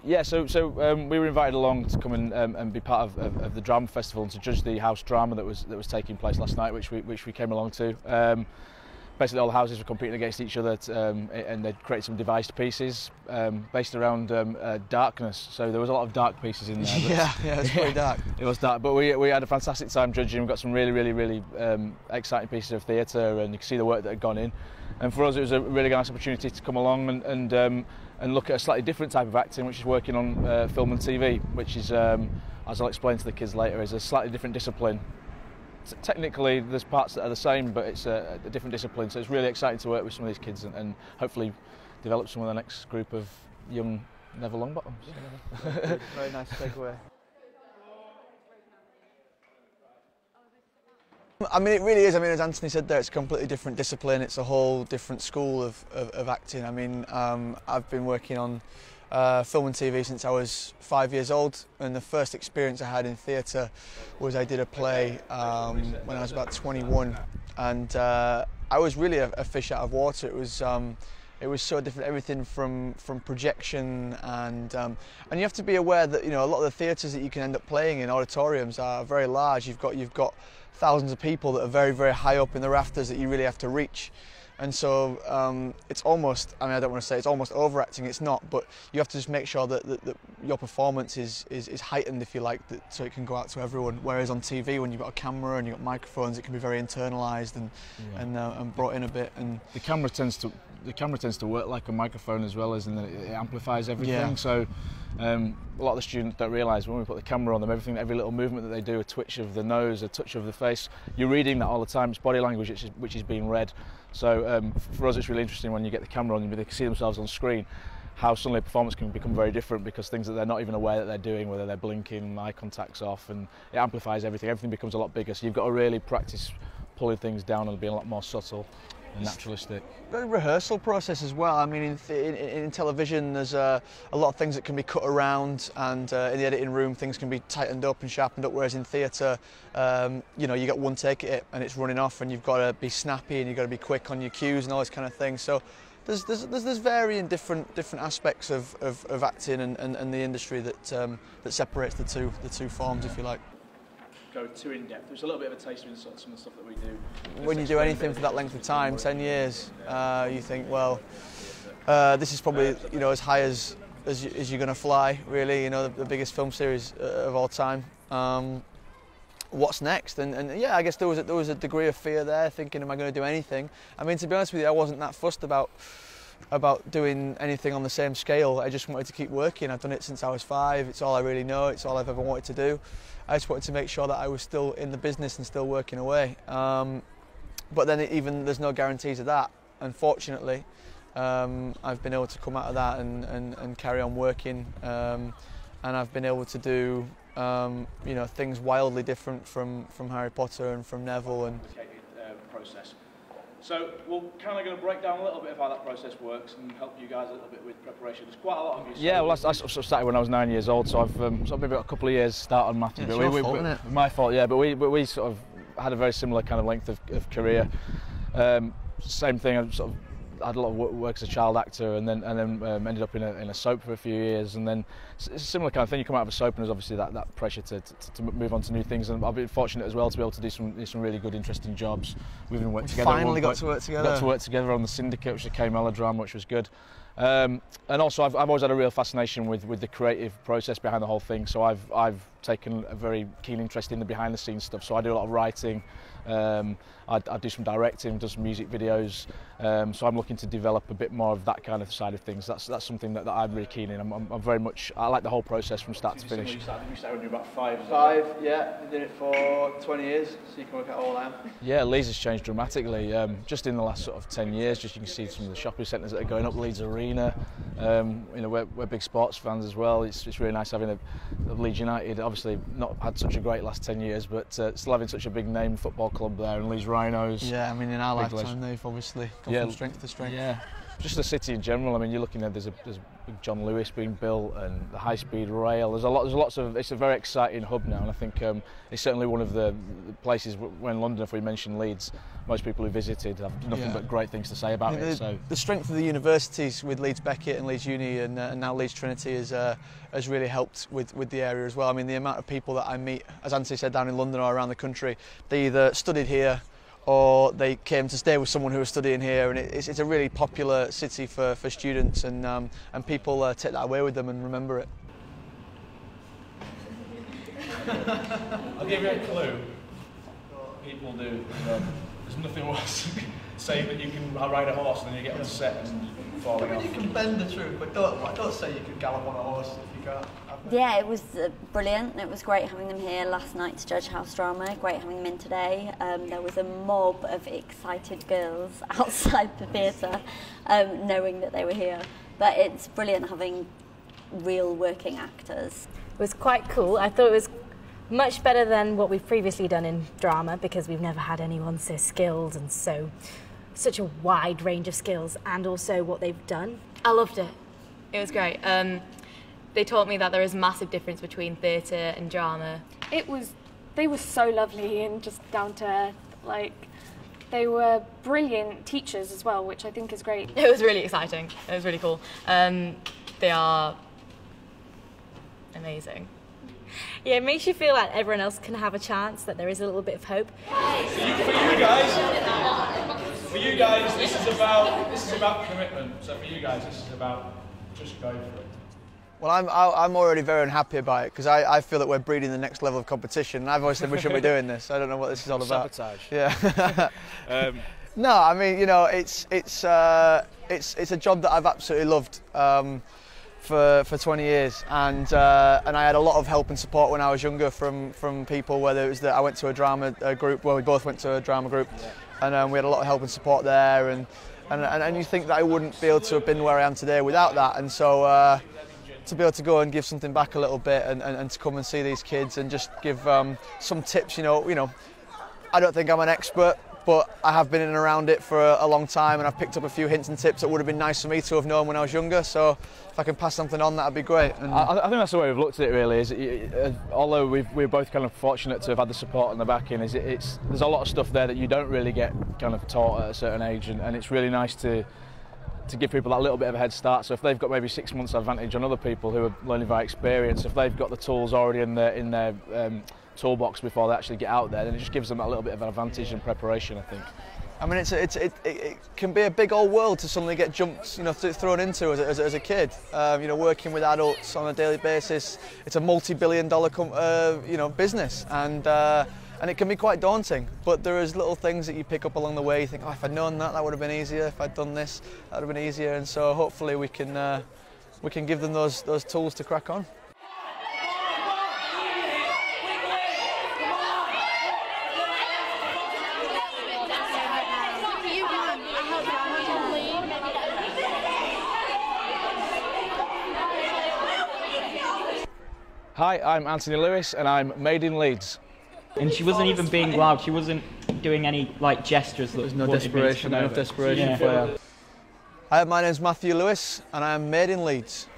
Yeah, so we were invited along to come and be part of the drama festival and to judge the house drama that was taking place last night, which we came along to. Basically, all the houses were competing against each other, and they'd created some devised pieces based around darkness. So there was a lot of dark pieces in there. Yeah, it was pretty dark. It was dark, but we had a fantastic time judging. We got some really exciting pieces of theatre, and you can see the work that had gone in. And for us, it was a really nice opportunity to come along and look at a slightly different type of acting, which is working on film and TV, which is, as I'll explain to the kids later, is a slightly different discipline. Technically, there's parts that are the same, but it's a different discipline. So it's really exciting to work with some of these kids and hopefully develop some of the next group of young Neville Longbottoms. Yeah. Very nice takeaway. I mean, it really is. I mean, as Anthony said there, it's a completely different discipline. It's a whole different school of acting. I mean, I've been working on film and TV since I was 5 years old, and the first experience I had in theatre was I did a play when I was about 21, and I was really a fish out of water. It was so different, everything from projection, and you have to be aware that, you know, a lot of the theatres that you can end up playing in auditoriums are very large. You've got thousands of people that are very high up in the rafters that you really have to reach. And so it's almost, I mean, I don't want to say it's almost overacting, it's not, but you have to just make sure that your performance is heightened, if you like, so it can go out to everyone. Whereas on TV, when you've got a camera and you've got microphones, it can be very internalised and brought in a bit. And the camera tends to work like a microphone as well, and it amplifies everything. Yeah. So a lot of the students don't realise when we put the camera on them, every little movement that they do, a twitch of the nose, a touch of the face, you're reading that all the time. It's body language which is being read. So for us, it's really interesting when you get the camera on and they can see themselves on screen, how suddenly a performance can become very different because things that they're not even aware that they're doing, whether they're blinking, eye contact's off, and it amplifies everything. Everything becomes a lot bigger. So you've got to really practice pulling things down and being a lot more subtle and naturalistic. The rehearsal process as well. I mean, in television, there's a lot of things that can be cut around, and in the editing room, things can be tightened up and sharpened up. Whereas in theatre, you know, you get one take at it and it's running off, and you've got to be snappy and you've got to be quick on your cues and all this kind of thing. So there's varying different aspects of acting and the industry that separates the two forms, if you like. Go too in depth. There's a little bit of a taste of some of the stuff that we do. When you do anything for that length of time, 10 years, you think, well, this is probably, you know, as high as you're going to fly, really. You know, the biggest film series of all time. What's next? And yeah, I guess there was a degree of fear there, thinking, am I going to do anything? I mean, to be honest with you, I wasn't that fussed about doing anything on the same scale. I just wanted to keep working. I've done it since I was 5. It's all I really know. It's all I've ever wanted to do. I just wanted to make sure that I was still in the business and still working away. But then even there's no guarantees of that. Unfortunately, I've been able to come out of that and carry on working, and I've been able to do you know, things wildly different from Harry Potter and from Neville and process. So we're kind of going to break down a little bit of how that process works and help you guys a little bit with preparation. There's quite a lot of you. Yeah, well, I sort of started when I was 9 years old, so I've maybe got a couple of years start on Matthew. Yeah, it's your fault, isn't it? My fault, yeah. But we sort of had a very similar kind of length of career. Same thing. I sort of had a lot of work as a child actor, and then ended up in a soap for a few years, and then it's a similar kind of thing. You come out of a soap, and there's obviously that pressure to move on to new things. And I've been fortunate as well to be able to do some really good, interesting jobs. We've been working together. Finally got to work together. Got to work together on The Syndicate, which is a K-melodrama, which was good. And also, I've always had a real fascination with the creative process behind the whole thing. So I've taken a very keen interest in the behind-the-scenes stuff. So I do a lot of writing. I do some directing, do some music videos. So I'm looking to develop a bit more of that kind of side of things. That's something that I'm really keen in. I'm very much, I like the whole process from start to finish. You started when you were about 5. 5, yeah. I did it for 20 years, so you can work out how old I am. Yeah, Leeds has changed dramatically. Just in the last sort of 10 years, just you can see some of the shopping centres that are going up, Leeds Arena. You know, we're big sports fans as well. It's really nice having a Leeds United. Obviously, not had such a great last 10 years, but still having such a big name football club there, and Leeds Rhinos. Yeah, I mean, in our lifetime, they've obviously gone from strength to strength. Yeah, just the city in general. I mean, you're looking at there's a big John Lewis being built and the high-speed rail. There's lots of. It's a very exciting hub now, and I think it's certainly one of the places when London, if we mention Leeds, most people who visited have nothing but great things to say about it. So the strength of the universities with Leeds Beckett and Leeds Uni and now Leeds Trinity has really helped with the area as well. I mean, the amount of people that I meet, as Anthony said, down in London or around the country, they either studied here or they came to stay with someone who was studying here, and it's a really popular city for students, and people take that away with them and remember it. I'll give you a clue. People do. There's nothing worse saying that you can ride a horse and then you get on set and falling off. You can bend the truth, but don't say you can gallop on a horse if you can't. Yeah, it was brilliant. It was great having them here last night to judge house drama. Great having them in today. There was a mob of excited girls outside the theatre, knowing that they were here. But it's brilliant having real working actors. It was quite cool. I thought it was much better than what we've previously done in drama, because we've never had anyone so skilled and such a wide range of skills, and also what they've done. I loved it. It was great. They taught me that there is a massive difference between theatre and drama. They were so lovely and just down to earth. Like, they were brilliant teachers as well, which I think is great. It was really exciting. It was really cool. They are amazing. Yeah, it makes you feel like everyone else can have a chance, that there is a little bit of hope. For you guys, this is about commitment. So for you guys, this is about just going for it. Well, I'm already very unhappy about it, because I feel that we're breeding the next level of competition, and I've always said we shouldn't be doing this. I don't know what this is all about. Sabotage. Yeah. No, I mean, you know, it's a job that I've absolutely loved for 20 years, and I had a lot of help and support when I was younger from people. Whether it was that I went to a drama group, well, we both went to a drama group, and we had a lot of help and support there, and you think that I wouldn't be able to have been where I am today without that, and so. To be able to go and give something back a little bit, and to come and see these kids and just give some tips, you know, I don't think I'm an expert, but I have been in and around it for a long time, and I've picked up a few hints and tips that would have been nice for me to have known when I was younger. So if I can pass something on, that'd be great. And I think that's the way we've looked at it. Really, is although we're both kind of fortunate to have had the support and the backing, there's a lot of stuff there that you don't really get kind of taught at a certain age, and it's really nice to give people that little bit of a head start. So if they've got maybe 6 months advantage on other people who are learning by experience, if they've got the tools already in their toolbox before they actually get out there, then it just gives them a little bit of an advantage in preparation, I think. I mean, it can be a big old world to suddenly get jumped, you know, thrown into as a kid. You know, working with adults on a daily basis, it's a multi-billion-dollar business, and it can be quite daunting, but there is little things that you pick up along the way. You think, oh, if I'd known that would have been easier. If I'd done this, that would have been easier. And so hopefully we can give them those tools to crack on. Hi, I'm Anthony Lewis, and I'm made in Leeds. And she wasn't even being loud. She wasn't doing any gestures. There's no desperation, enough desperation for you. Hi, my name's Matthew Lewis, and I am made in Leeds.